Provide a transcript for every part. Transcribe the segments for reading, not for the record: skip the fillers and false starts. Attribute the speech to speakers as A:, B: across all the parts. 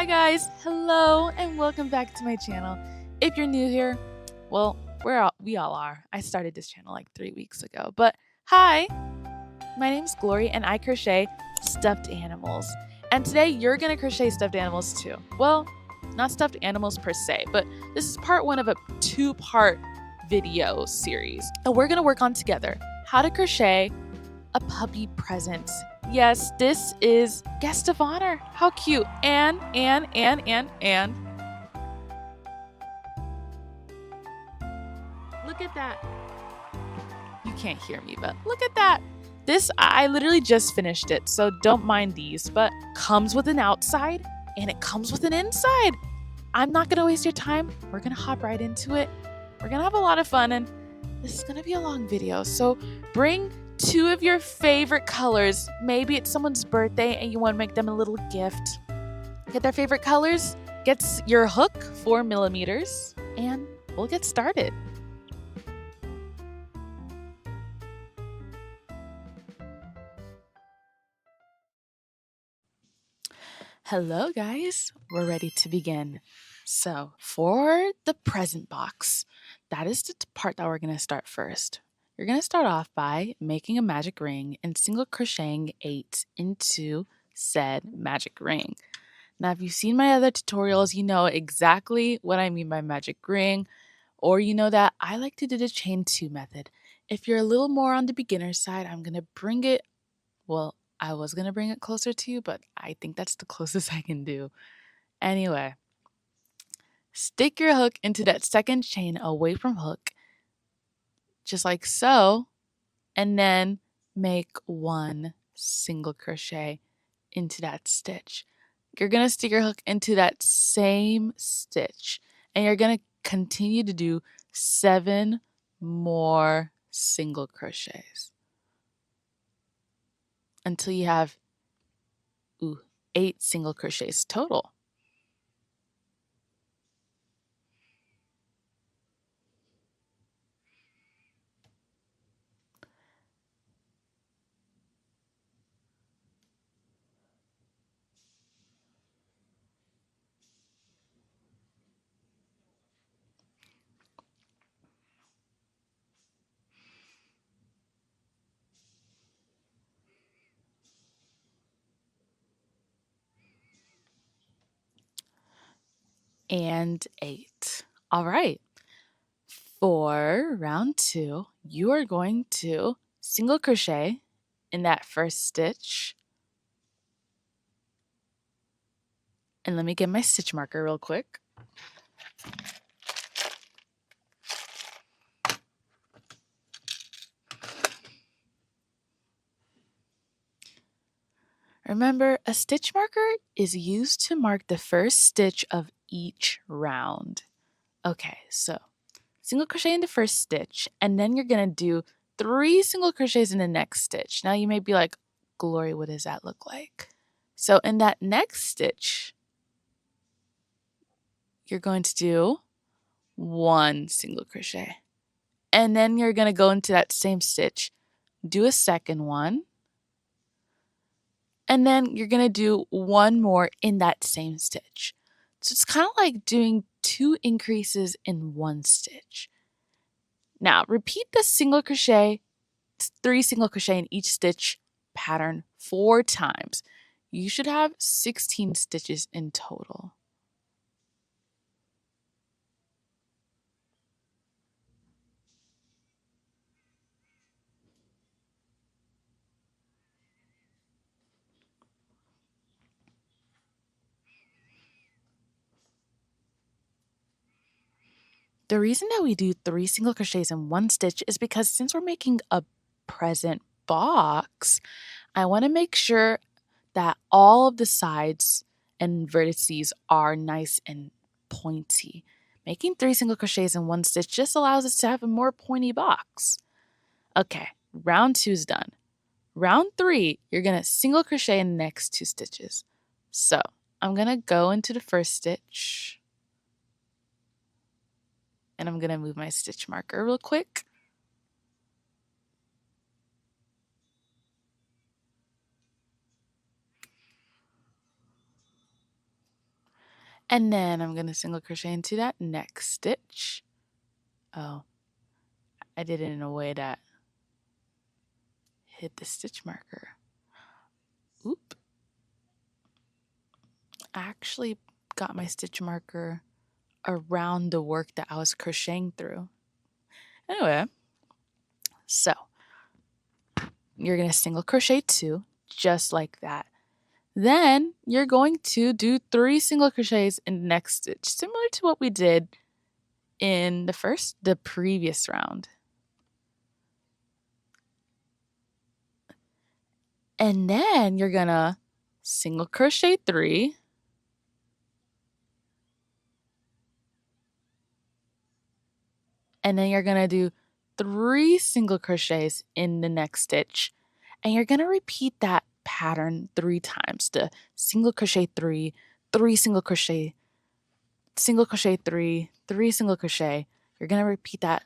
A: Hi guys, hello and welcome back to my channel. If you're new here, well, we all are. I started this channel like 3 weeks ago. But hi, my name's Glory and I crochet stuffed animals. And today you're gonna crochet stuffed animals too. Well, not stuffed animals per se, but this is part 1 of a 2-part video series. And we're gonna work on together how to crochet a puppy present. Yes, this is guest of honor. How cute. And. Look at that. You can't hear me, but look at that. This, I literally just finished it, so don't mind these, but comes with an outside and it comes with an inside. I'm not gonna waste your time. We're gonna hop right into it. We're gonna have a lot of fun, and this is gonna be a long video, so bring 2 of your favorite colors. Maybe it's someone's birthday and you want to make them a little gift. Get their favorite colors, get your hook 4mm, and we'll get started. Hello guys, we're ready to begin. So for the present box, that is the part that we're going to start first. You're going to start off by making a magic ring and single crocheting 8 into said magic ring. Now, if you've seen my other tutorials, you know exactly what I mean by magic ring, or you know that I like to do the chain 2 method. If you're a little more on the beginner side, I'm going to bring it, well, I was going to bring it closer to you, but I think that's the closest I can do. Anyway, stick your hook into that second chain away from hook, just like so, and then make 1 single crochet into that stitch. You're going to stick your hook into that same stitch, and you're going to continue to do 7 more single crochets until you have 8 single crochets total. And 8. All right. For round 2, you are going to single crochet in that first stitch. And let me get my stitch marker real quick. Remember, a stitch marker is used to mark the first stitch of each round. Okay, so single crochet in the first stitch, and then you're going to do 3 single crochets in the next stitch. Now you may be like, Glory, what does that look like? So in that next stitch, you're going to do 1 single crochet. And then you're going to go into that same stitch, do a second one, and then you're going to do 1 more in that same stitch. So it's kind of like doing 2 increases in 1 stitch. Now repeat the single crochet, 3 single crochet in each stitch pattern 4 times. You should have 16 stitches in total. The reason that we do 3 single crochets in 1 stitch is because since we're making a present box, I want to make sure that all of the sides and vertices are nice and pointy. Making 3 single crochets in 1 stitch just allows us to have a more pointy box. Okay, round 2 is done. Round 3, you're going to single crochet in the next 2 stitches. So I'm going to go into the first stitch, and I'm going to move my stitch marker real quick. And then I'm going to single crochet into that next stitch. Oh, I did it in a way that hit the stitch marker. Oop. I actually got my stitch marker around the work that I was crocheting through. Anyway, so you're going to single crochet 2, just like that. Then you're going to do 3 single crochets in the next stitch, similar to what we did in the previous round. And then you're going to single crochet 3, and then you're going to do 3 single crochets in the next stitch, and you're going to repeat that pattern 3 times. The single crochet 3, 3 single crochet 3, 3 single crochet. You're going to repeat that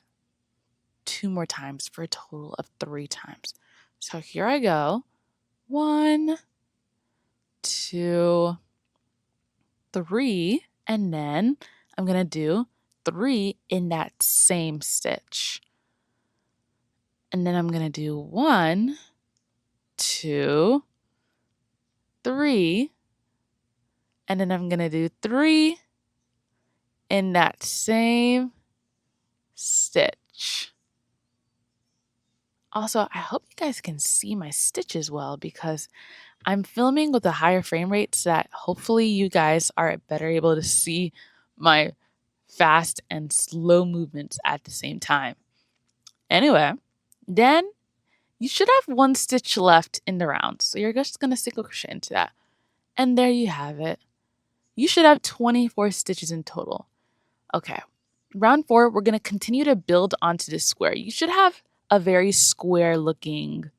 A: 2 more times for a total of 3 times. So here I go. 1, 2, 3, and then I'm going to do 3 in that same stitch. And then I'm going to do 1, 2, 3, and then I'm going to do 3 in that same stitch. Also, I hope you guys can see my stitches well because I'm filming with a higher frame rate so that hopefully you guys are better able to see my fast and slow movements at the same time. Anyway, then you should have 1 stitch left in the round. So you're just going to single crochet into that. And there you have it. You should have 24 stitches in total. Okay, round 4, we're going to continue to build onto this square. You should have a very square looking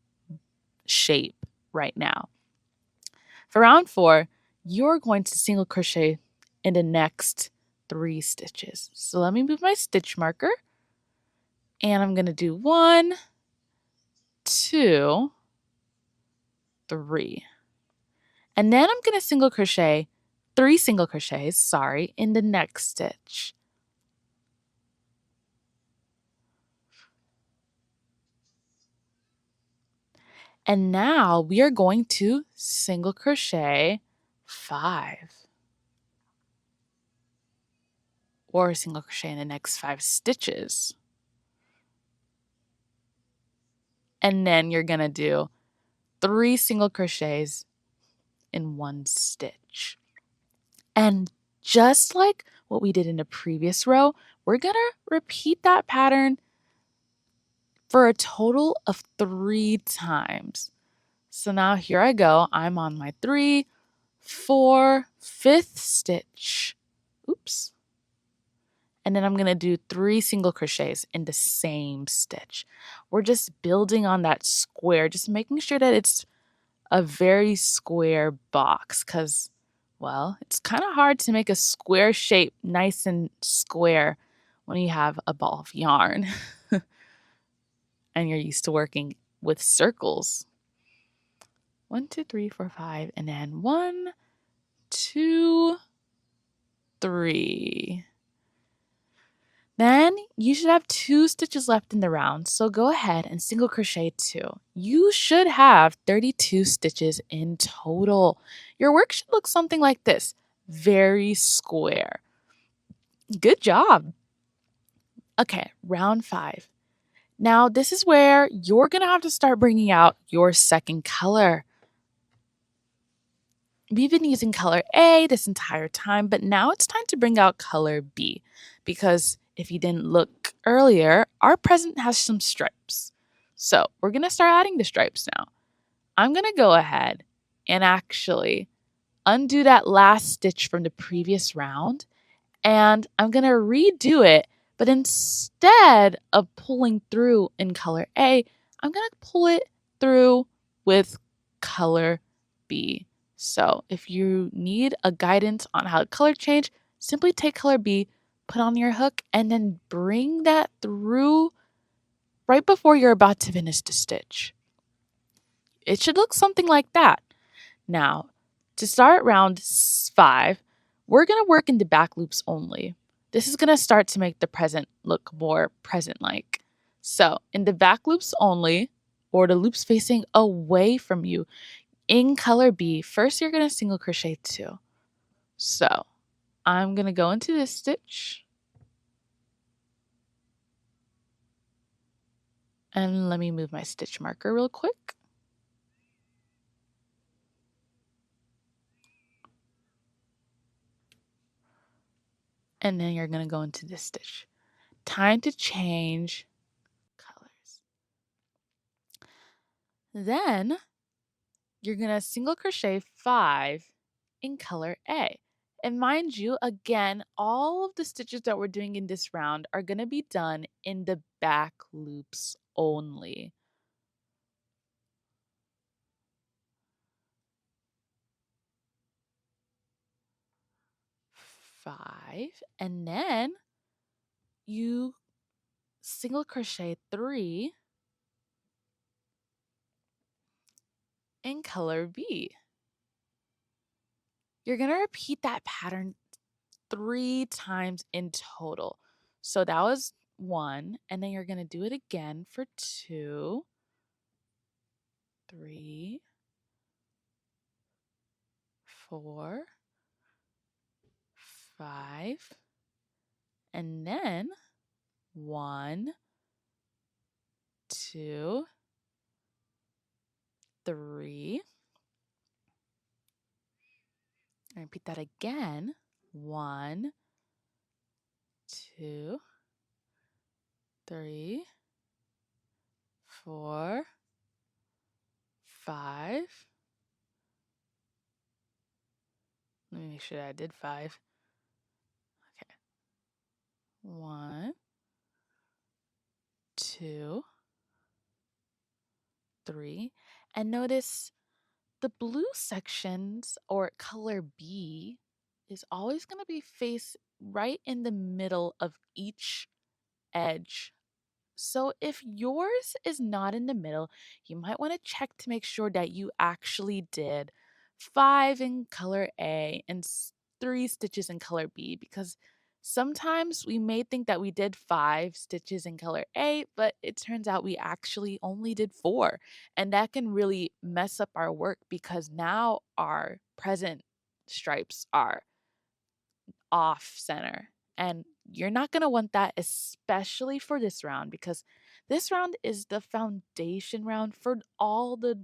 A: shape right now. For round 4, you're going to single crochet in the next 3 stitches. So let me move my stitch marker, and I'm going to do 1, 2, 3. And then I'm going to single crochet 3 single crochets, in the next stitch. And now we are going to single crochet 5, or single crochet in the next 5 stitches. And then you're going to do 3 single crochets in 1 stitch. And just like what we did in the previous row, we're going to repeat that pattern for a total of 3 times. So now here I go. I'm on my 3, 4, 5th stitch. Oops. And then I'm going to do 3 single crochets in the same stitch. We're just building on that square, just making sure that it's a very square box because, well, it's kind of hard to make a square shape nice and square when you have a ball of yarn and you're used to working with circles. 1, 2, 3, 4, 5, and then 1, 2, 3. Then you should have 2 stitches left in the round, so go ahead and single crochet 2. You should have 32 stitches in total. Your work should look something like this, very square. Good job. Okay, round 5. Now this is where you're going to have to start bringing out your second color. We've been using color A this entire time, but now it's time to bring out color B because if you didn't look earlier, our present has some stripes. So we're going to start adding the stripes now. I'm going to go ahead and actually undo that last stitch from the previous round, and I'm going to redo it, but instead of pulling through in color A, I'm going to pull it through with color B. So if you need a guidance on how to color change, simply take color B, put on your hook, and then bring that through right before you're about to finish the stitch. It should look something like that. Now, to start round 5, we're going to work in the back loops only. This is going to start to make the present look more present-like. So in the back loops only, or the loops facing away from you, in color B, first you're going to single crochet 2. So I'm going to go into this stitch. And let me move my stitch marker real quick. And then you're going to go into this stitch. Time to change colors. Then you're going to single crochet 5 in color A. And mind you, again, all of the stitches that we're doing in this round are going to be done in the back loops only. Five, and then you single crochet 3 in color B. You're going to repeat that pattern 3 times in total. So that was 1, and then you're going to do it again for 2, 3, 4, 5, and then 1, 2, 3. And repeat that again. 1, 2, 3, 4, 5. Let me make sure that I did 5. Okay. 1, 2, 3. And notice the blue sections, or color B, is always going to be faced right in the middle of each edge. So if yours is not in the middle, you might want to check to make sure that you actually did 5 in color A and 3 stitches in color B, because sometimes we may think that we did 5 stitches in color A, but it turns out we actually only did 4. And that can really mess up our work, because now our present stripes are off center. And you're not going to want that, especially for this round, because this round is the foundation round for all of the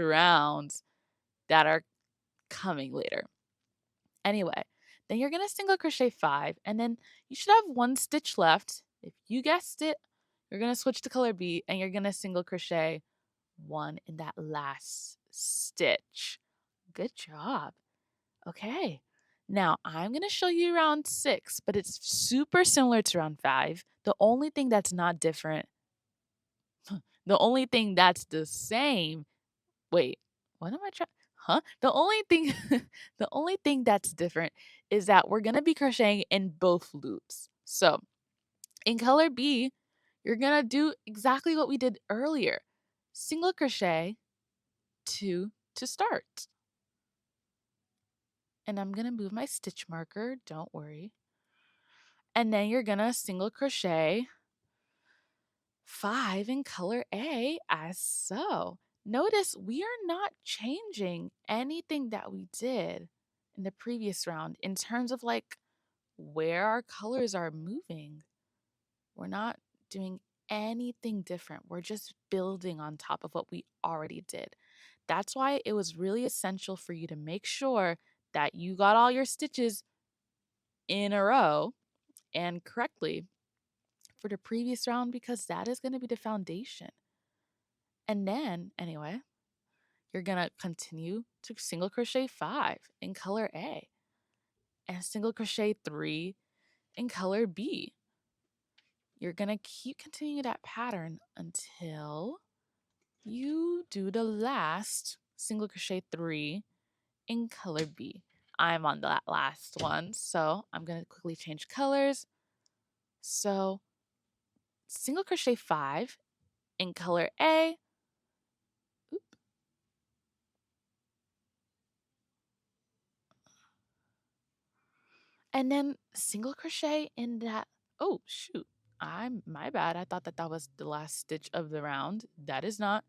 A: rounds that are coming later. Anyway, then you're going to single crochet 5, and then you should have 1 stitch left. If you guessed it, you're going to switch to color B, and you're going to single crochet 1 in that last stitch. Good job. Okay, now I'm going to show you round 6, but it's super similar to round 5. The only thing that's not different, the only thing that's the same, wait, what am I trying? Huh? The only thing, the only thing that's different is that we're going to be crocheting in both loops. So in color B, you're going to do exactly what we did earlier. Single crochet 2 to start. And I'm going to move my stitch marker, don't worry. And then you're going to single crochet 5 in color A as so. Notice we are not changing anything that we did in the previous round in terms of like where our colors are moving. We're not doing anything different. We're just building on top of what we already did. That's why it was really essential for you to make sure that you got all your stitches in a row and correctly for the previous round, because that is going to be the foundation. And then, anyway, you're going to continue to single crochet 5 in color A and single crochet 3 in color B. You're going to keep continuing that pattern until you do the last single crochet 3 in color B. I'm on that last one, so I'm going to quickly change colors. So single crochet 5 in color A. and then single crochet in that. Oh, shoot. My bad. I thought that that was the last stitch of the round. That is not.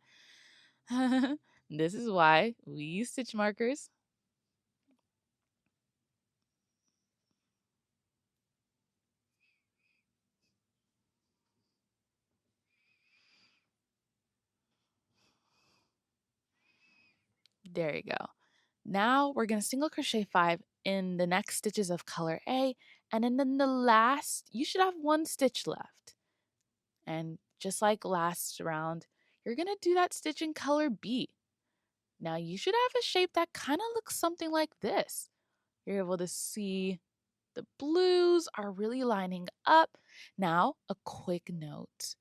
A: This is why we use stitch markers. There you go. Now we're going to single crochet 5 in the next stitches of color A, and then the last, you should have one stitch left. And just like last round, you're going to do that stitch in color B. Now you should have a shape that kind of looks something like this. You're able to see the blues are really lining up. Now, a quick note.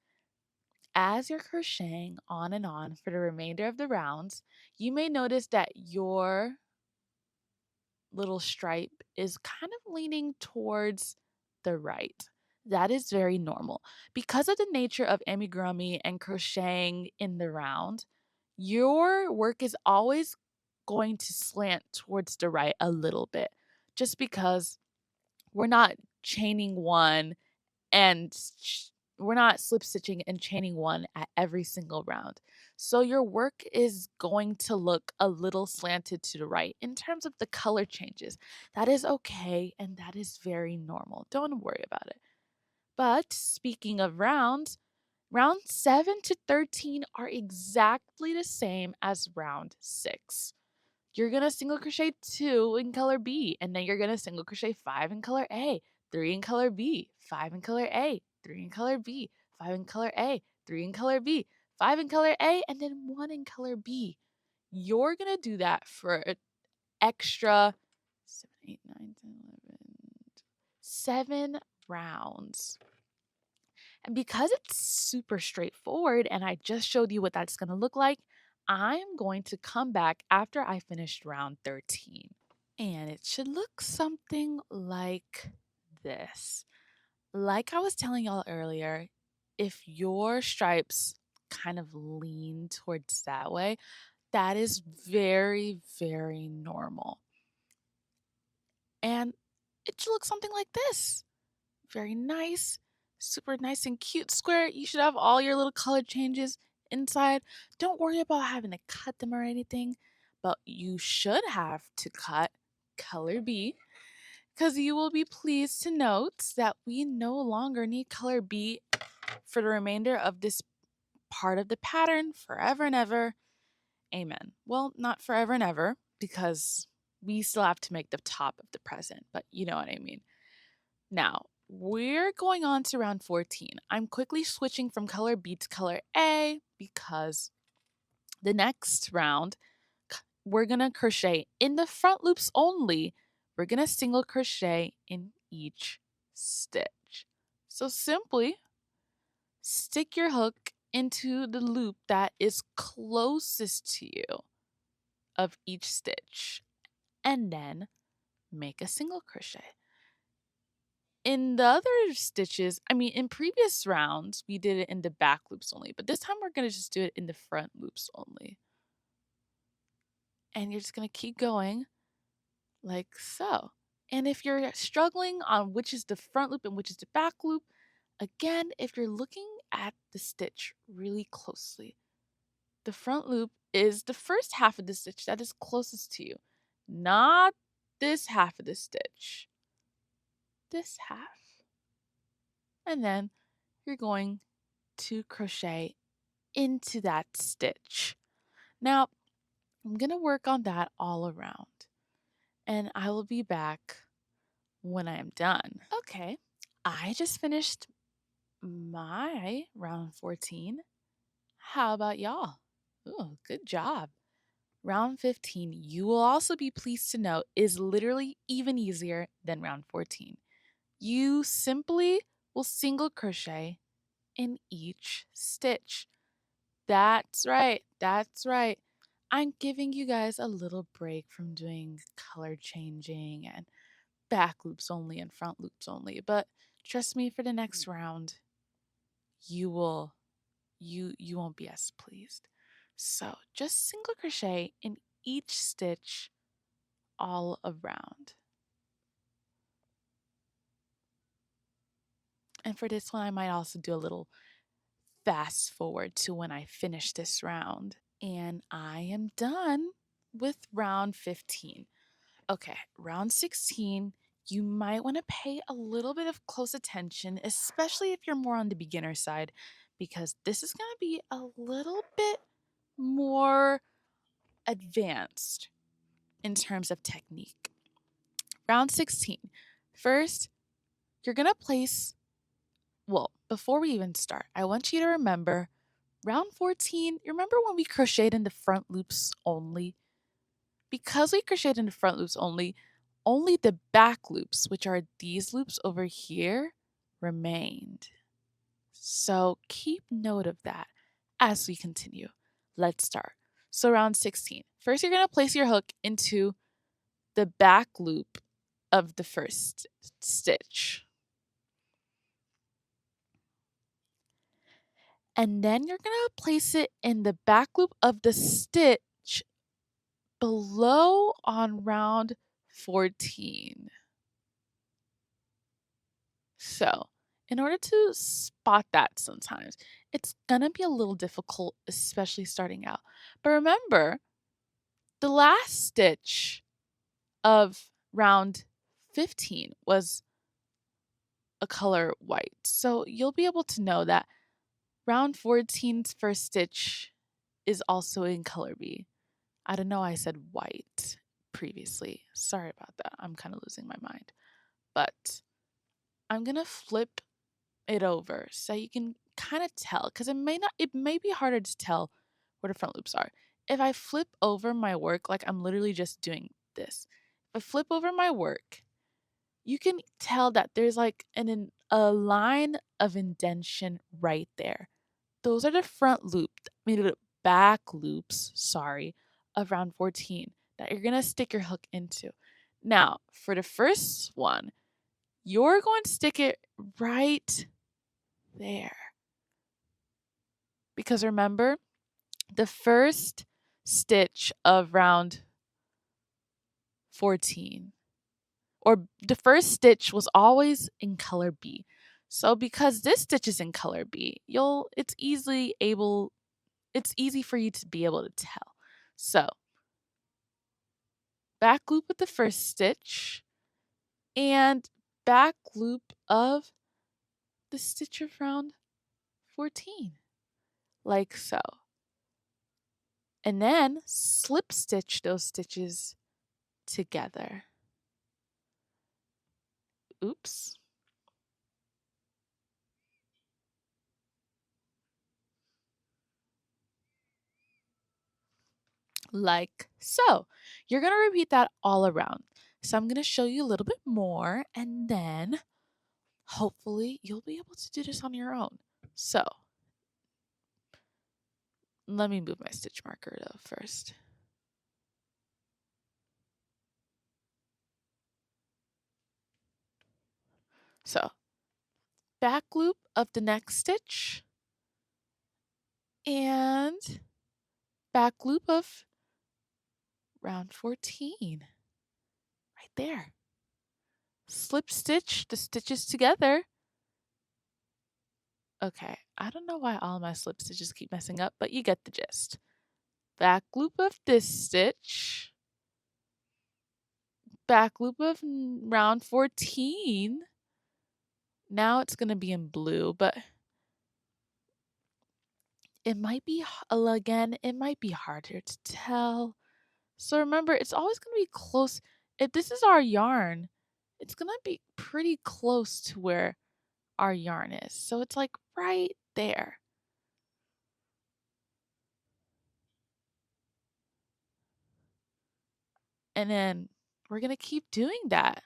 A: As you're crocheting on and on for the remainder of the rounds, you may notice that your little stripe is kind of leaning towards the right. That is very normal. Because of the nature of amigurumi and crocheting in the round, your work is always going to slant towards the right a little bit, just because we're not chaining one and we're not slip stitching and chaining one at every single round. So your work is going to look a little slanted to the right in terms of the color changes. That is okay and that is very normal. Don't worry about it. But speaking of rounds, round 7 to 13 are exactly the same as round 6. You're going to single crochet 2 in color B, and then you're going to single crochet 5 in color A, 3 in color B, 5 in color A, 3 in color B, 5 in color A, 3 in color B, 5 in color A, and then 1 in color B. You're going to do that for an extra 7, 8, 9, 10, 11, 7 rounds. And because it's super straightforward and I just showed you what that's going to look like, I'm going to come back after I finished round 13. And it should look something like this. Like I was telling y'all earlier, if your stripes kind of lean towards that way, that is very, very normal. And it should look something like this. Very nice, super nice and cute square. You should have all your little color changes inside. Don't worry about having to cut them or anything, but you should have to cut color B because you will be pleased to note that we no longer need color B for the remainder of this part of the pattern forever and ever. Amen. Well, not forever and ever because we still have to make the top of the present, but you know what I mean. Now, we're going on to round 14. I'm quickly switching from color B to color A because the next round, we're going to crochet in the front loops only. We're going to single crochet in each stitch. So simply stick your hook into the loop that is closest to you of each stitch and then make a single crochet. In the other stitches, I mean, in previous rounds, we did it in the back loops only, but this time we're going to just do it in the front loops only. And you're just going to keep going like so. And if you're struggling on which is the front loop and which is the back loop, again, if you're looking at the stitch really closely, the front loop is the first half of the stitch that is closest to you, not this half of the stitch. This half. And then you're going to crochet into that stitch. Now, I'm going to work on that all around, and I will be back when I am done. Okay, I just finished my round 14. How about y'all? Ooh, good job. Round 15, you will also be pleased to know, is literally even easier than round 14. You simply will single crochet in each stitch. That's right. That's right. I'm giving you guys a little break from doing color changing and back loops only and front loops only. But trust me, for the next round, you won't be as pleased. So just single crochet in each stitch all around. And for this one, I might also do a little fast forward to when I finish this round. And I am done with round 15. Okay, round 16, you might want to pay a little bit of close attention, especially if you're more on the beginner side, because this is going to be a little bit more advanced in terms of technique. Round 16. First, you're going to place, well, before we even start, I want you to remember round 14, you remember when we crocheted in the front loops only? Because we crocheted in the front loops only the back loops, which are these loops over here, remained. So keep note of that as we continue. Let's start. So round 16. First, you're going to place your hook into the back loop of the first stitch. And then you're going to place it in the back loop of the stitch below on round 14. So, in order to spot that sometimes, it's going to be a little difficult, especially starting out. But remember, the last stitch of round 15 was a color white. So, you'll be able to know that round 14's first stitch is also in color B. I don't know, I said white previously. Sorry about that. I'm kind of losing my mind. But I'm going to flip it over so you can kind of tell, because it may be harder to tell where the front loops are. If I flip over my work, like I'm literally just doing this, if I flip over my work, you can tell that there's like a line of indentation right there. Those are the back loops, sorry, of round 14 that you're going to stick your hook into. Now, for the first one, you're going to stick it right there. Because remember, the first stitch of round 14, or the first stitch was always in color B. So because this stitch is in color B, it's easy for you to be able to tell. So back loop with the first stitch and back loop of the stitch of round 14, like so. And then slip stitch those stitches together. Oops. Like so. You're going to repeat that all around. So I'm going to show you a little bit more, and then hopefully you'll be able to do this on your own. So let me move my stitch marker though first. So back loop of the next stitch and back loop of round 14 right there. Slip stitch the stitches together. Okay, I don't know why all my slip stitches keep messing up, but you get the gist. Back loop of this stitch, back loop of round 14. Now it's going to be in blue, but it might be, again, it might be harder to tell. So remember, it's always going to be close. If this is our yarn, it's going to be pretty close to where our yarn is. So it's like right there. And then we're going to keep doing that.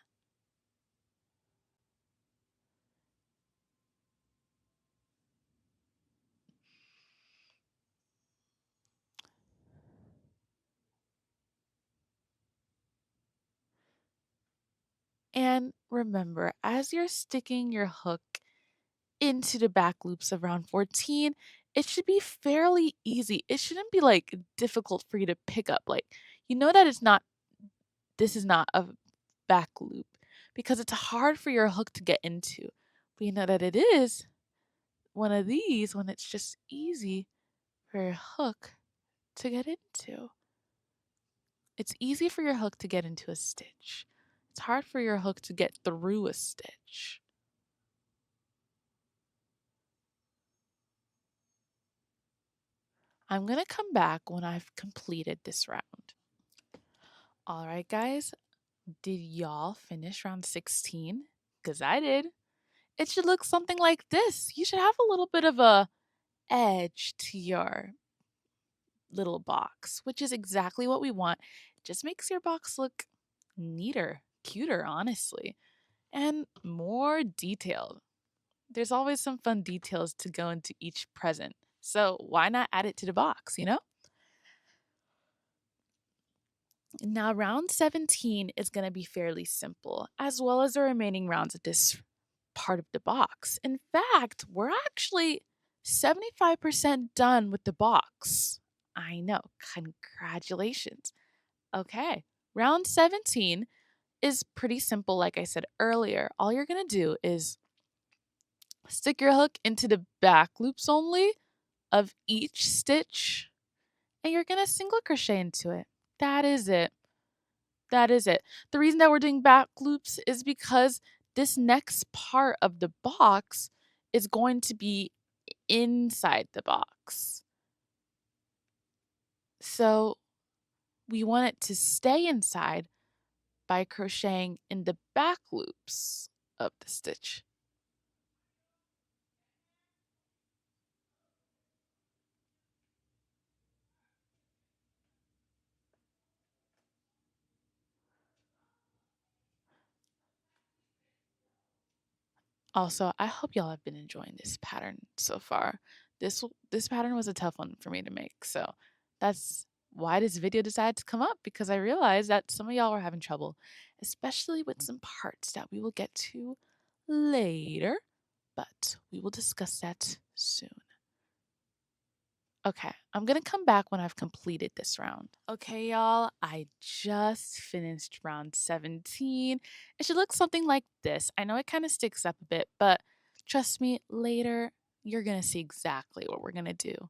A: And remember, as you're sticking your hook into the back loops of round 14, it should be fairly easy. It shouldn't be like difficult for you to pick up. Like, you know that this is not a back loop because it's hard for your hook to get into. We know that it is one of these when it's just easy for your hook to get into. It's easy for your hook to get into a stitch. It's hard for your hook to get through a stitch. I'm going to come back when I've completed this round. All right, guys, did y'all finish round 16? Because I did. It should look something like this. You should have a little bit of a edge to your little box, which is exactly what we want. It just makes your box look neater, cuter, honestly, and more detailed. There's always some fun details to go into each present. So why not add it to the box, you know? Now, round 17 is going to be fairly simple, as well as the remaining rounds of this part of the box. In fact, we're actually 75% done with the box. I know, congratulations. Okay, round 17 is pretty simple, like I said earlier. All you're going to do is stick your hook into the back loops only of each stitch, and you're going to single crochet into it. That is it. That is it. The reason that we're doing back loops is because this next part of the box is going to be inside the box. So we want it to stay inside by crocheting in the back loops of the stitch. Also, I hope y'all have been enjoying this pattern so far. This pattern was a tough one for me to make, so that's why this video decided to come up, because I realized that some of y'all were having trouble, especially with some parts that we will get to later, but we will discuss that soon. Okay, I'm gonna come back when I've completed this round. Okay, y'all, I just finished round 17. It should look something like this. I know it kind of sticks up a bit, but trust me, later you're gonna see exactly what we're gonna do.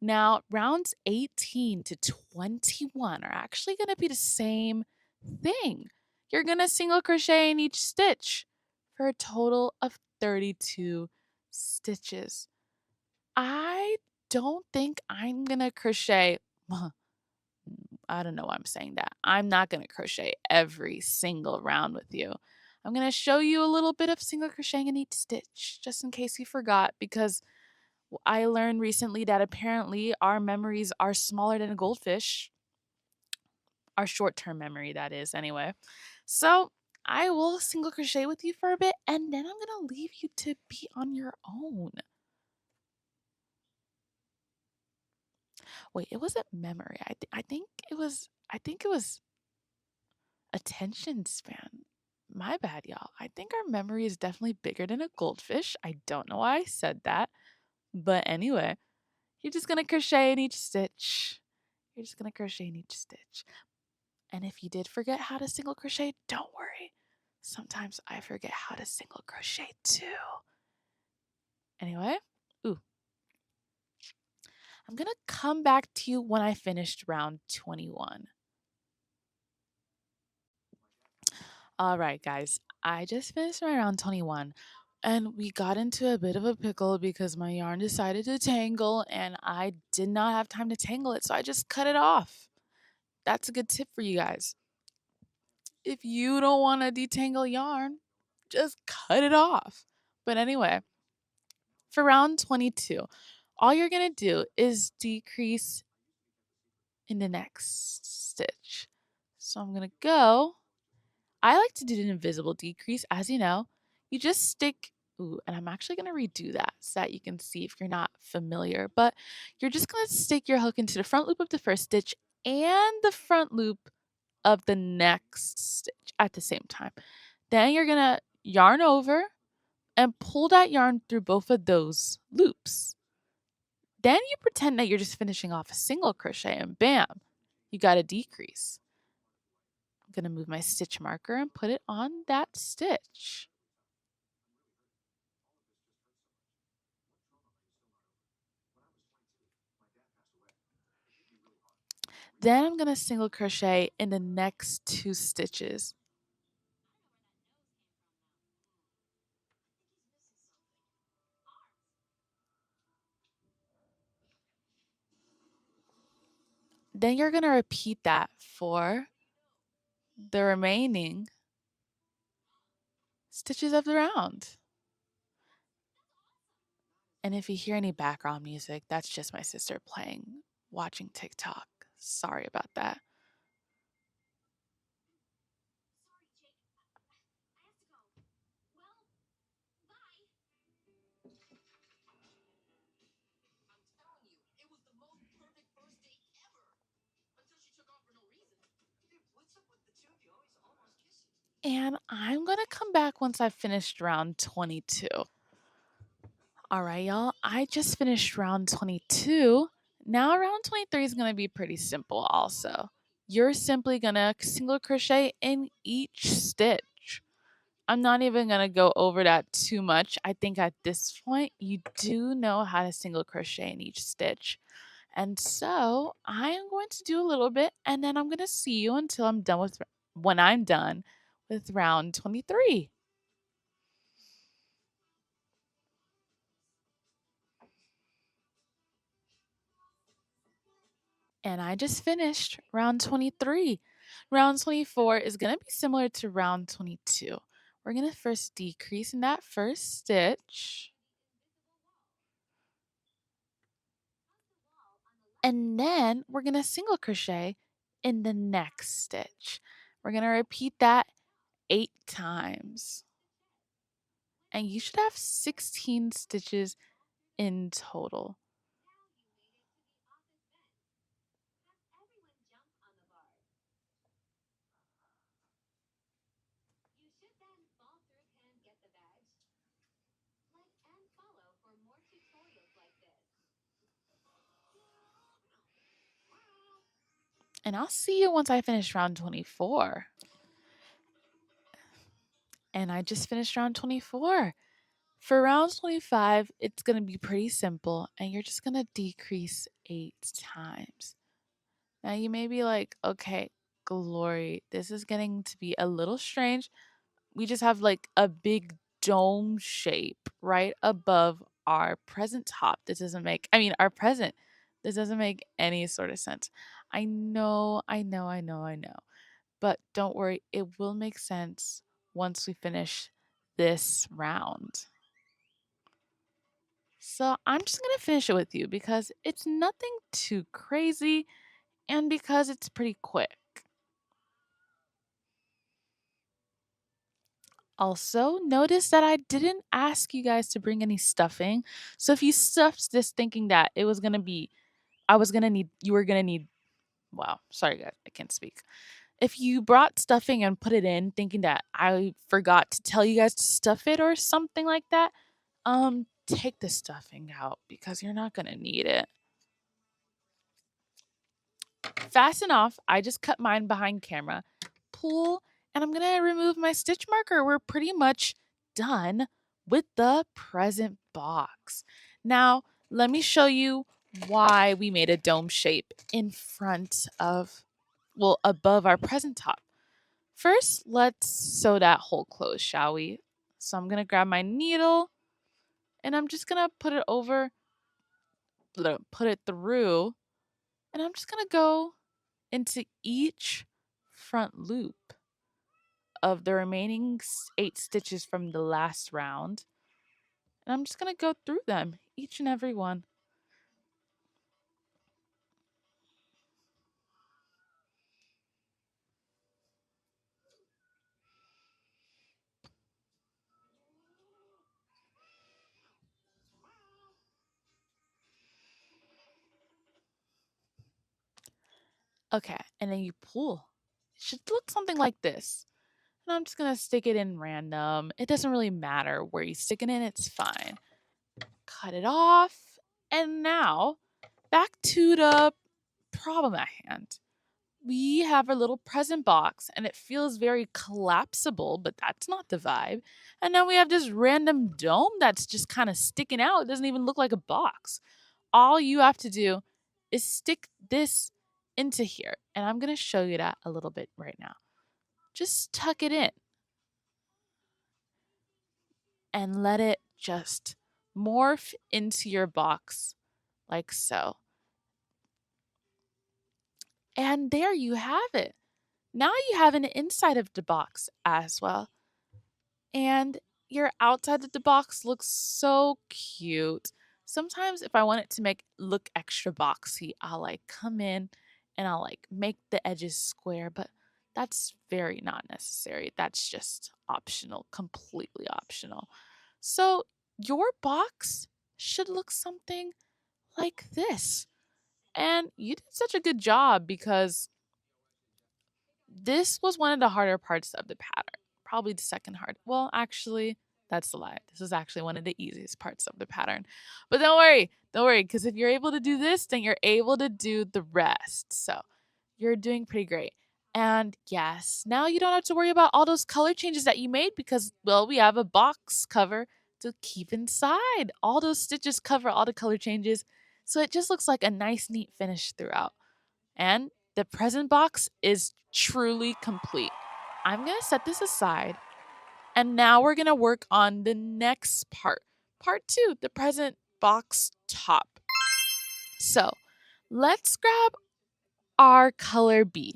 A: Now, rounds 18 to 21 are actually gonna be the same thing. You're gonna single crochet in each stitch for a total of 32 stitches. I don't think I'm gonna crochet. Well, I don't know why I'm saying that. I'm not gonna crochet every single round with you. I'm gonna show you a little bit of single crocheting in each stitch, just in case you forgot, because I learned recently that apparently our memories are smaller than a goldfish. Our short-term memory, that is, anyway. So I will single crochet with you for a bit, and then I'm gonna leave you to be on your own. Wait, it wasn't memory. I think it was attention span. My bad, y'all. I think our memory is definitely bigger than a goldfish. I don't know why I said that. But anyway, you're just gonna crochet in each stitch. You're just gonna crochet in each stitch. And if you did forget how to single crochet, don't worry. Sometimes I forget how to single crochet too. Anyway, ooh, I'm gonna come back to you when I finished round 21. All right, guys, I just finished my round 21 and we got into a bit of a pickle because my yarn decided to tangle and I did not have time to tangle it, so I just cut it off. That's a good tip for you guys. If you don't want to detangle yarn, just cut it off. But anyway, for round 22, all you're going to do is decrease in the next stitch. So I'm going to go. I like to do an invisible decrease, as you know. You just stick, ooh, and I'm actually going to redo that so that you can see if you're not familiar. But you're just going to stick your hook into the front loop of the first stitch and the front loop of the next stitch at the same time. Then you're going to yarn over and pull that yarn through both of those loops. Then you pretend that you're just finishing off a single crochet and bam, you got a decrease. I'm going to move my stitch marker and put it on that stitch. Then I'm going to single crochet in the next 2 stitches. Then you're going to repeat that for the remaining stitches of the round. And if you hear any background music, that's just my sister playing, watching TikTok. Sorry about that. And I'm going to come back once I've finished round 22. All right, y'all. I just finished round 22. Now round 23 is going to be pretty simple also. You're simply going to single crochet in each stitch. I'm not even going to go over that too much. I think at this point you do know how to single crochet in each stitch. And so I am going to do a little bit and then I'm going to see you until I'm done with when I'm done with round 23. And I just finished round 23. Round 24 is going to be similar to round 22. We're going to first decrease in that first stitch. And then we're going to single crochet in the next stitch. We're going to repeat that 8 times. And you should have 16 stitches in total. And I'll see you once I finish round 24. And I just finished round 24. For round 25, it's going to be pretty simple, and you're just going to decrease 8 times. Now, you may be like, okay, Glory, this is getting to be a little strange. We just have like a big dome shape right above our present top. This doesn't make, I mean, our present. This doesn't make any sort of sense. I know. But don't worry, it will make sense once we finish this round. So I'm just going to finish it with you because it's nothing too crazy and because it's pretty quick. Also, notice that I didn't ask you guys to bring any stuffing. So if you stuffed this thinking that it was going to be, you were going to need, wow, sorry guys, I can't speak. If you brought stuffing and put it in thinking that I forgot to tell you guys to stuff it or something like that, take the stuffing out because you're not going to need it. Fasten off. I just cut mine behind camera. Pull, and I'm going to remove my stitch marker. We're pretty much done with the present box. Now, let me show you why we made a dome shape in front of, well, above our present top. First, let's sew that hole closed, shall we? So I'm going to grab my needle and I'm just going to put it through, and I'm just going to go into each front loop of the remaining 8 stitches from the last round. And I'm just going to go through them, each and every one. Okay, and then you pull. It should look something like this. And I'm just going to stick it in random. It doesn't really matter where you stick it in, it's fine. Cut it off. And now, back to the problem at hand. We have our little present box and it feels very collapsible, but that's not the vibe. And now we have this random dome that's just kind of sticking out. It doesn't even look like a box. All you have to do is stick this into here. And I'm going to show you that a little bit right now. Just tuck it in and let it just morph into your box like so. And there you have it. Now you have an inside of the box as well. And your outside of the box looks so cute. Sometimes if I want it to make look extra boxy, I'll like come in and I'll like make the edges square, but that's very not necessary. That's just optional, completely optional. So your box should look something like this. And you did such a good job because this was one of the harder parts of the pattern. Probably the second hard. Well, actually, that's a lie. This is actually one of the easiest parts of the pattern. But don't worry, because if you're able to do this, then you're able to do the rest. So you're doing pretty great. And yes, now you don't have to worry about all those color changes that you made because, well, we have a box cover to keep inside. All those stitches cover all the color changes. So it just looks like a nice, neat finish throughout. And the present box is truly complete. I'm going to set this aside. And now we're going to work on the next part. Part 2, the present box top. So let's grab our color B.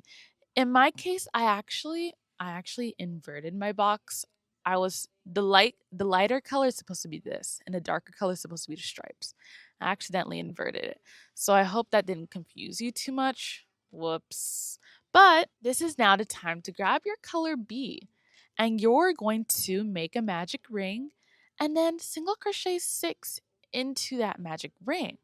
A: In my case, I actually inverted my box. I was the lighter color is supposed to be this, and the darker color is supposed to be the stripes. I accidentally inverted it. So I hope that didn't confuse you too much. Whoops. But this is now the time to grab your color B. And you're going to make a magic ring and then single crochet 6 into that magic ring.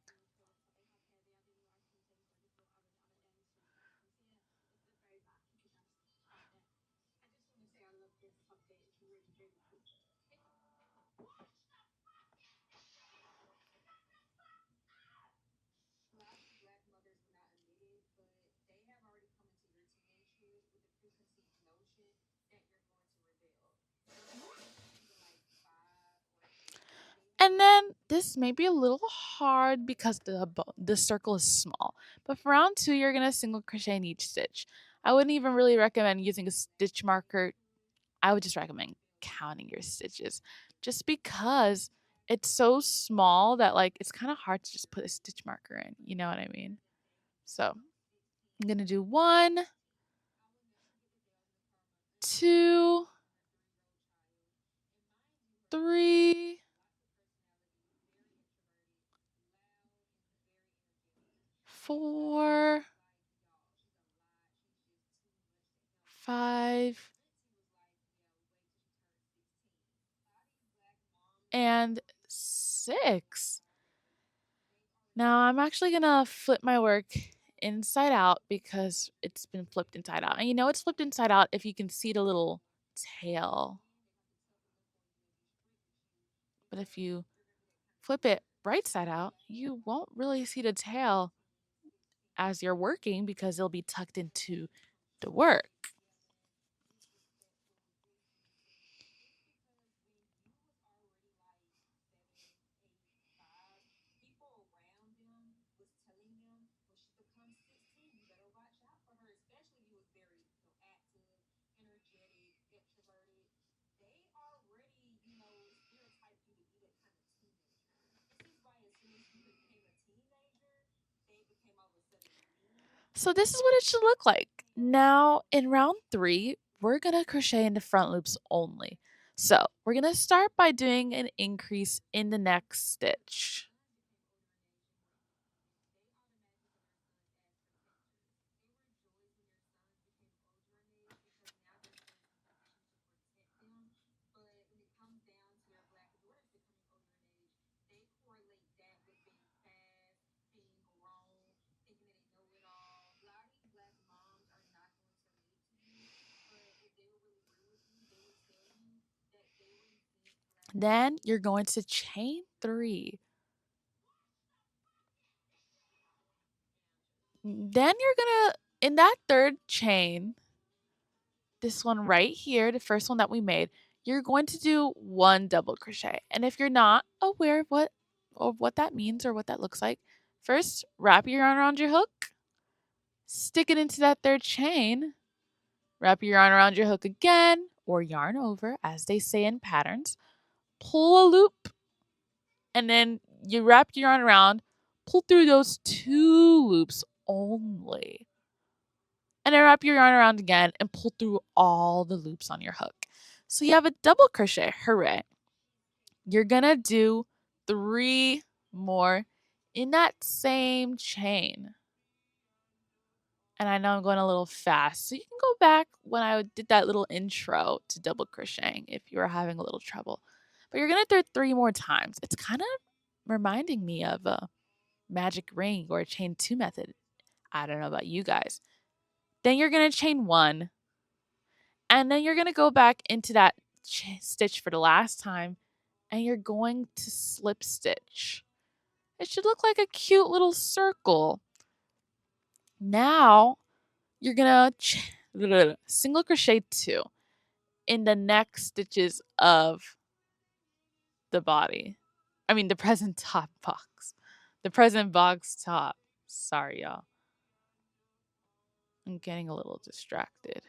A: And then this may be a little hard because the circle is small. But for round 2, you're going to single crochet in each stitch. I wouldn't even really recommend using a stitch marker. I would just recommend counting your stitches just because it's so small that like it's kind of hard to just put a stitch marker in. You know what I mean? So I'm going to do 1, 2, 3, 4, 5, and 6. Now I'm actually gonna flip my work inside out because it's been flipped inside out. And you know it's flipped inside out if you can see the little tail. But if you flip it right side out, you won't really see the tail as you're working because it'll be tucked into the work. So this is what it should look like. Now in round 3, we're gonna crochet into front loops only. So we're gonna start by doing an increase in the next stitch. Then you're going to chain 3. Then you're gonna, in that third chain, this one right here, the first one that we made, you're going to do 1 double crochet. And if you're not aware of what that means or what that looks like, first wrap your yarn around your hook stick it into that third chain, wrap your yarn around your hook again, or yarn over, as they say in patterns, pull a loop, and then you wrap your yarn around, pull through those 2 loops only. And then wrap your yarn around again and pull through all the loops on your hook. So you have a double crochet. Hooray. You're gonna do 3 more in that same chain. And I know I'm going a little fast, so you can go back when I did that little intro to double crocheting if you were having a little trouble. But you're gonna do it 3 more times. It's kind of reminding me of a magic ring or a chain 2 method. I don't know about you guys. Then you're gonna chain 1, and then you're gonna go back into that stitch for the last time, and you're going to slip stitch. It should look like a cute little circle. Now you're gonna single crochet 2 in the next stitches of the body. I mean the present top box. The present box top. Sorry, y'all. I'm getting a little distracted.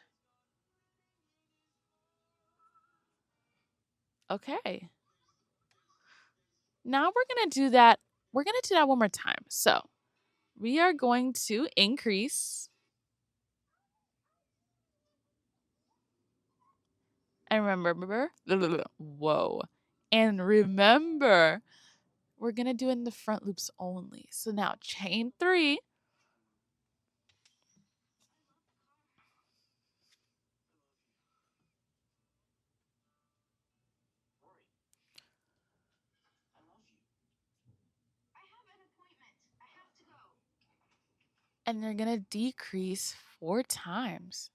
A: Okay. Now we're gonna do that. We're gonna do that one more time. So we are going to increase. And remember, whoa. And remember, we're going to do it in the front loops only. So now chain 3. And you're going to decrease 4 times.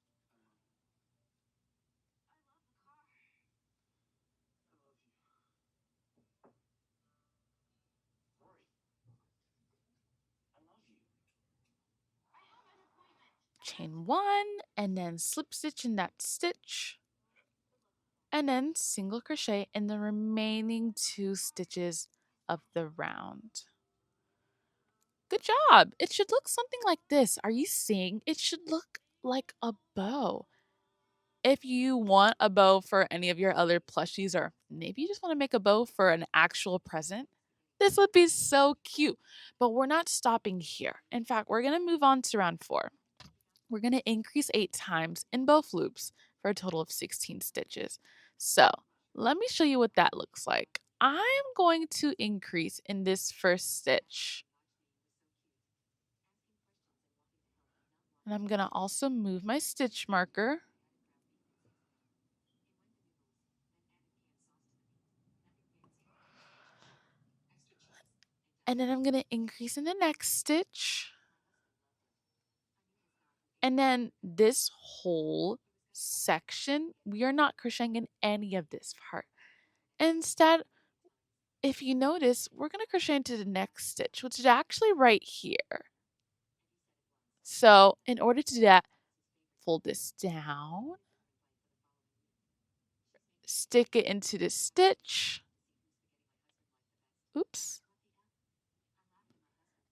A: Chain 1 and then slip stitch in that stitch. And then single crochet in the remaining 2 stitches of the round. Good job. It should look something like this. Are you seeing? It should look like a bow. If you want a bow for any of your other plushies, or maybe you just want to make a bow for an actual present, this would be so cute. But we're not stopping here. In fact, we're going to move on to round 4. We're going to increase 8 times in both loops for a total of 16 stitches. So let me show you what that looks like. I am going to increase in this first stitch. And I'm going to also move my stitch marker. And then I'm going to increase in the next stitch. And then this whole section, we are not crocheting in any of this part. Instead, if you notice, we're going to crochet into the next stitch, which is actually right here. So in order to do that, fold this down, stick it into the stitch, oops,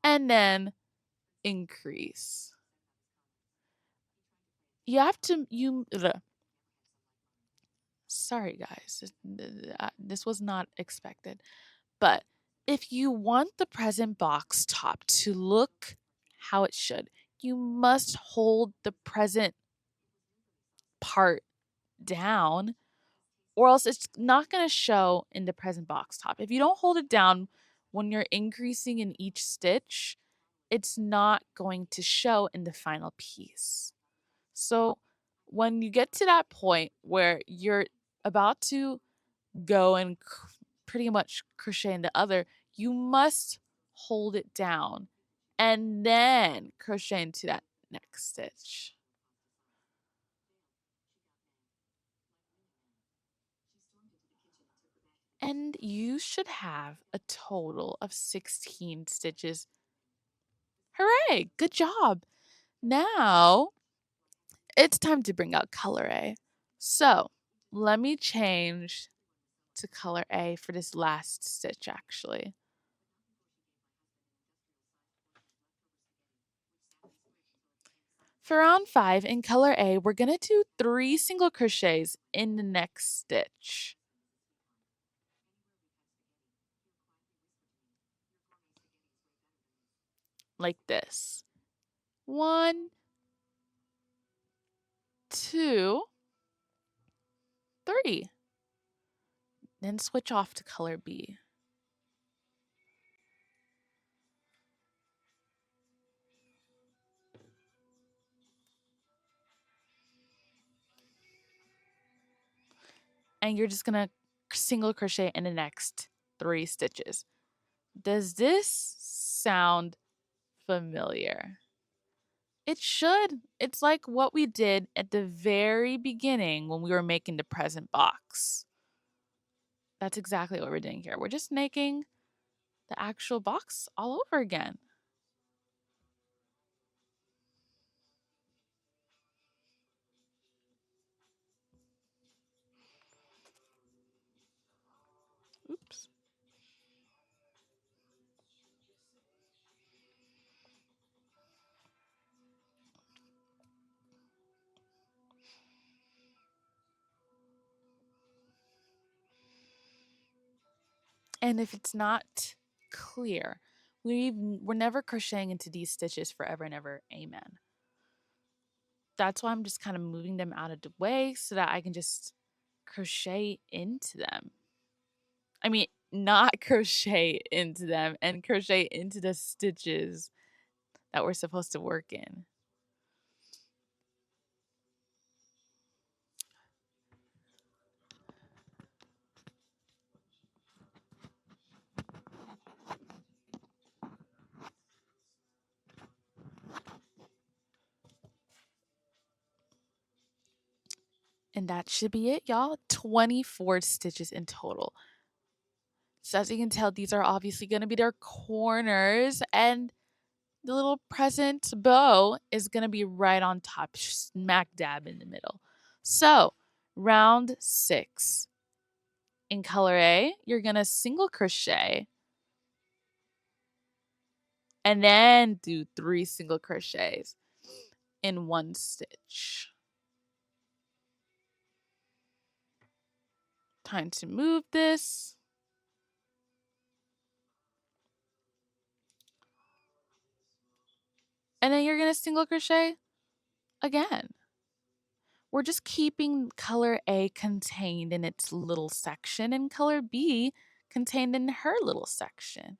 A: and then increase. You have to, sorry guys, this was not expected. But if you want the present box top to look how it should, you must hold the present part down, or else it's not going to show in the present box top. If you don't hold it down when you're increasing in each stitch, it's not going to show in the final piece. So when you get to that point where you're about to go and pretty much crochet in the other, you must hold it down and then crochet into that next stitch. And you should have a total of 16 stitches. Hooray! Good job! Now it's time to bring out color A. So let me change to color A for this last stitch actually. For round 5 in color A, we're going to do 3 single crochets in the next stitch. Like this. 1, 2, 3. Then switch off to color B. And you're just going to single crochet in the next 3 stitches. Does this sound familiar? It should. It's like what we did at the very beginning when we were making the present box. That's exactly what we're doing here. We're just making the actual box all over again. Oops. And if it's not clear, we're never crocheting into these stitches forever and ever. Amen. That's why I'm just kind of moving them out of the way so that I can just crochet into them. I mean, not crochet into them and crochet into the stitches that we're supposed to work in. And that should be it, y'all. 24 stitches in total. So as you can tell, these are obviously going to be their corners, and the little present bow is going to be right on top, smack dab in the middle. So round 6. In color A, you're going to single crochet and then do 3 single crochets in 1 stitch. Time to move this. And then you're going to single crochet again. We're just keeping color A contained in its little section and color B contained in her little section.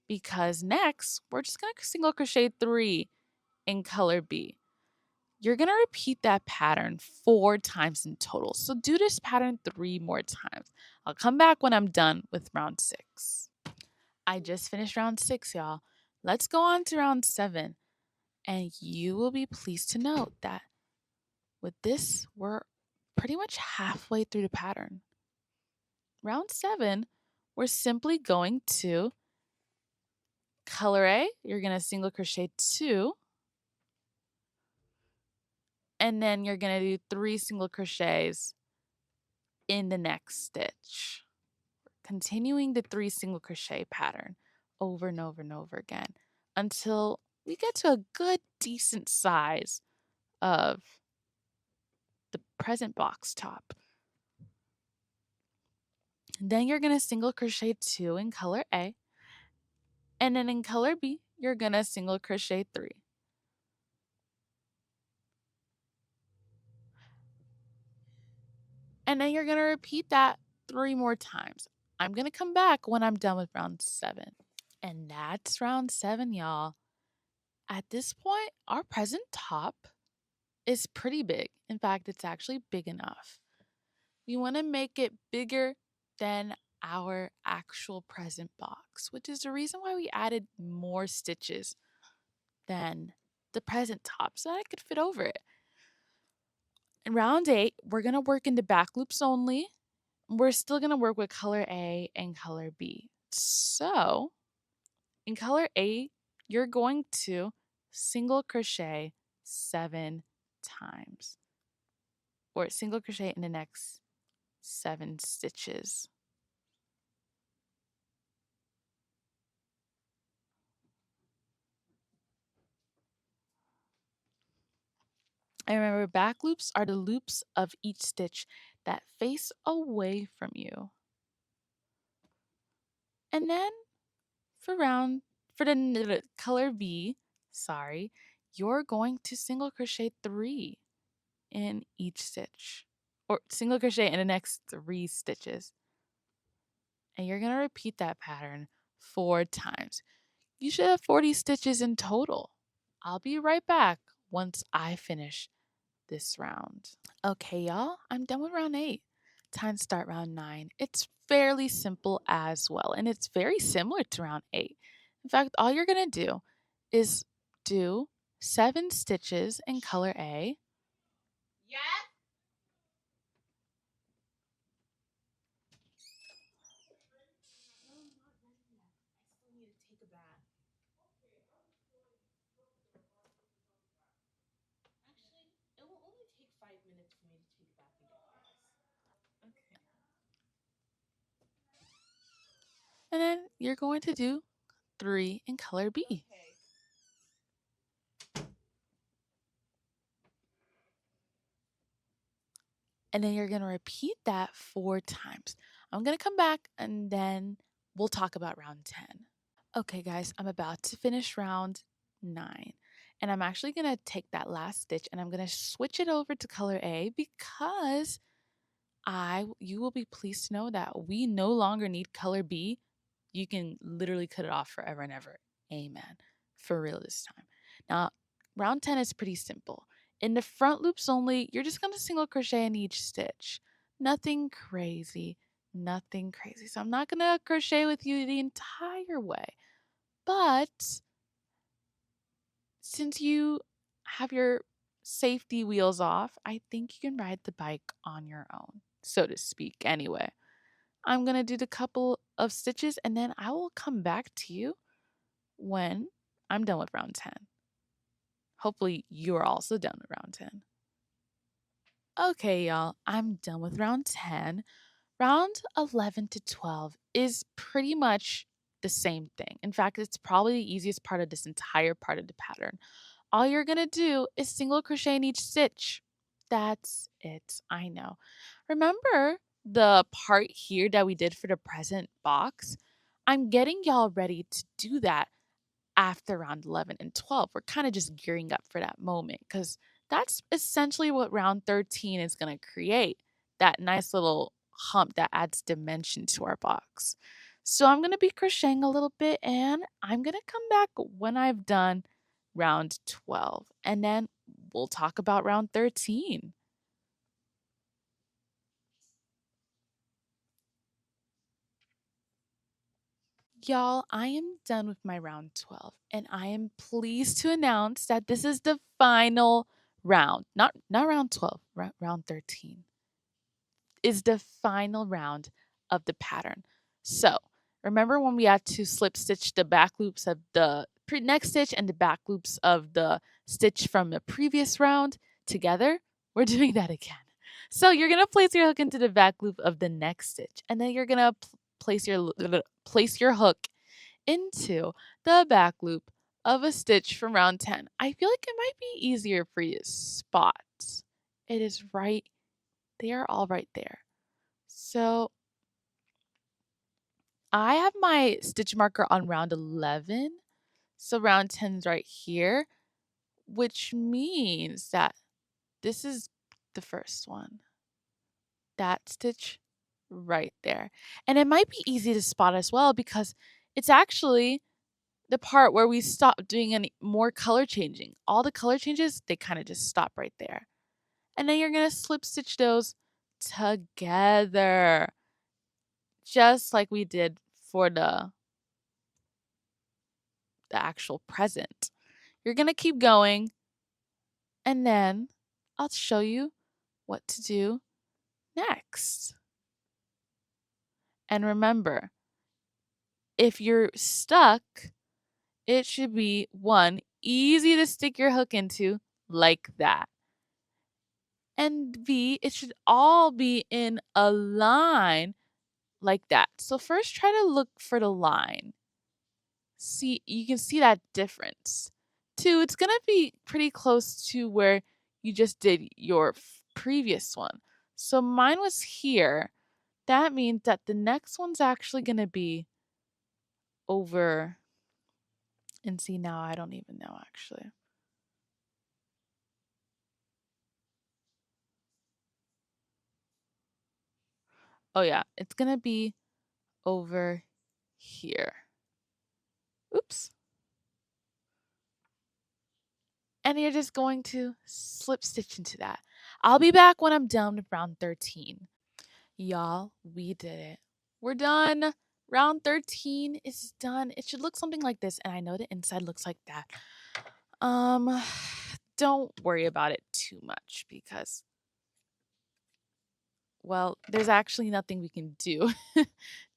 A: Because next, we're just going to single crochet 3 in color B. You're going to repeat that pattern 4 times in total. So do this pattern 3 more times. I'll come back when I'm done with round 6. I just finished round 6, y'all. Let's go on to round 7. And you will be pleased to note that with this, we're pretty much halfway through the pattern. Round 7, we're simply going to color A. You're going to single crochet 2. And then you're going to do 3 single crochets in the next stitch. Continuing the 3 single crochet pattern over and over and over again until we get to a good, decent size of the present box top. Then you're going to single crochet 2 in color A. And then in color B, you're going to single crochet 3. And then you're going to repeat that 3 more times. I'm going to come back when I'm done with round 7. And that's round 7, y'all. At this point, our present top is pretty big. In fact, it's actually big enough. We want to make it bigger than our actual present box, which is the reason why we added more stitches than the present top so that I could fit over it. In round 8, we're going to work in the back loops only. We're still going to work with color A and color B. So in color A, you're going to single crochet 7 times, or single crochet in the next 7 stitches. And remember, back loops are the loops of each stitch that face away from you. And then for the color B, sorry, you're going to single crochet 3 in each stitch, or single crochet in the next 3 stitches. And you're going to repeat that pattern 4 times. You should have 40 stitches in total. I'll be right back once I finish this round. Okay, y'all, I'm done with round 8. Time to start round 9. It's fairly simple as well, and it's very similar to round 8. In fact, all you're going to do is do 7 stitches in color A. Yes. No, I'm not ready yet. I still need to take a bath. Actually, it will only take 5 minutes for me to take a bath and get dressed. Okay. And then you're going to do 3 in color B. Okay. And then you're going to repeat that 4 times. I'm going to come back and then we'll talk about round 10. Okay, guys, I'm about to finish round 9. And I'm actually going to take that last stitch and I'm going to switch it over to color A because you will be pleased to know that we no longer need color B. You can literally cut it off forever and ever. Amen. For real this time. Now, round 10 is pretty simple. In the front loops only, you're just going to single crochet in each stitch. Nothing crazy. Nothing crazy. So I'm not going to crochet with you the entire way. But since you have your safety wheels off, I think you can ride the bike on your own, so to speak, anyway. I'm going to do the couple of stitches and then I will come back to you when I'm done with round 10. Hopefully, you're also done with round 10. Okay, y'all, I'm done with round 10. Round 11 to 12 is pretty much the same thing. In fact, it's probably the easiest part of this entire part of the pattern. All you're going to do is single crochet in each stitch. That's it. I know. Remember the part here that we did for the present box? I'm getting y'all ready to do that after round 11 and 12. We're kind of just gearing up for that moment because that's essentially what round 13 is going to create, that nice little hump that adds dimension to our box. So I'm going to be crocheting a little bit and I'm going to come back when I've done round 12 and then we'll talk about round 13. Y'all, I am done with my round 12 and I am pleased to announce that this is the final round. Not round 12, round 13 is the final round of the pattern. So, remember when we had to slip stitch the back loops of the next stitch and the back loops of the stitch from the previous round together? We're doing that again. So, you're going to place your hook into the back loop of the next stitch and then you're going to place your hook into the back loop of a stitch from round 10. I feel like it might be easier for you to spot. It is right, they are all right there. So I have my stitch marker on round 11. So round 10 is right here, which means that this is the first one. That stitch right there. And it might be easy to spot as well because it's actually the part where we stop doing any more color changing. All the color changes, they kind of just stop right there. And then you're going to slip stitch those together. Just like we did for the actual present. You're going to keep going and then I'll show you what to do next. And remember, if you're stuck, it should be one, easy to stick your hook into like that. And B, it should all be in a line like that. So first try to look for the line. See, you can see that difference. Two, it's going to be pretty close to where you just did your previous one. So mine was here. That means that the next one's actually going to be over. And see, now I don't even know actually. Oh yeah, it's going to be over here. Oops. And you're just going to slip stitch into that. I'll be back when I'm done with round 13. Y'all, we did it. We're done. Round 13 is done. It should look something like this, and I know the inside looks like that. Don't worry about it too much because, well, there's actually nothing we can do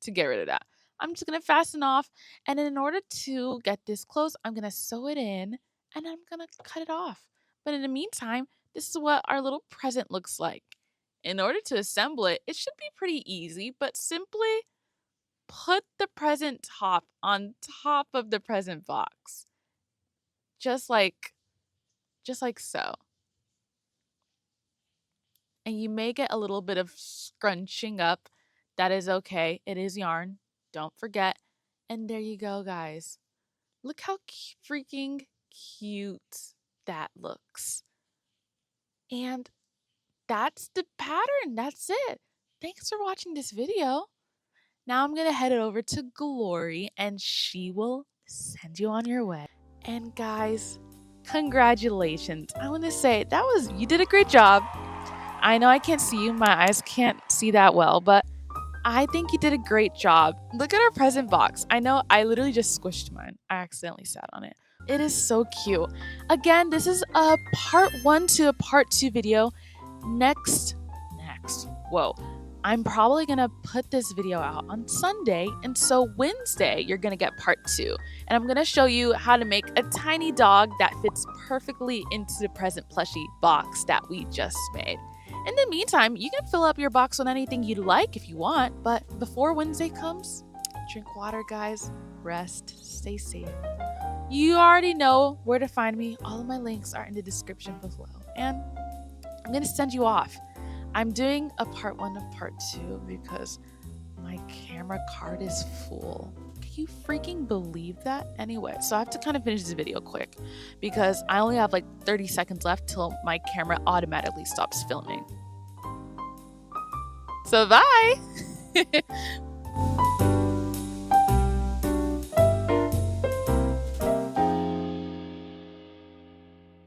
A: to get rid of that. I'm just going to fasten off, and in order to get this close, I'm going to sew it in, and I'm going to cut it off. But in the meantime, this is what our little present looks like. In order to assemble it, it should be pretty easy, but simply put the present top on top of the present box. Just like so. And you may get a little bit of scrunching up. That is okay. It is yarn. Don't forget. And there you go, guys. Look how freaking cute that looks. And that's the pattern. That's it. Thanks for watching this video. Now I'm going to head it over to Glory and she will send you on your way. And guys, congratulations. I want to say you did a great job. I know I can't see you. My eyes can't see that well, but I think you did a great job. Look at our present box. I know I literally just squished mine. I accidentally sat on it. It is so cute. Again, this is a part 1 to a part 2 video. Next. Whoa. I'm probably going to put this video out on Sunday, and so Wednesday you're going to get part 2. And I'm going to show you how to make a tiny dog that fits perfectly into the present plushie box that we just made. In the meantime, you can fill up your box on anything you'd like if you want, but before Wednesday comes, drink water, guys, rest, stay safe. You already know where to find me. All of my links are in the description below, and I'm going to send you off. I'm doing a part 1 of part 2 because my camera card is full. Can you freaking believe that? Anyway, so I have to kind of finish this video quick because I only have like 30 seconds left till my camera automatically stops filming. So bye!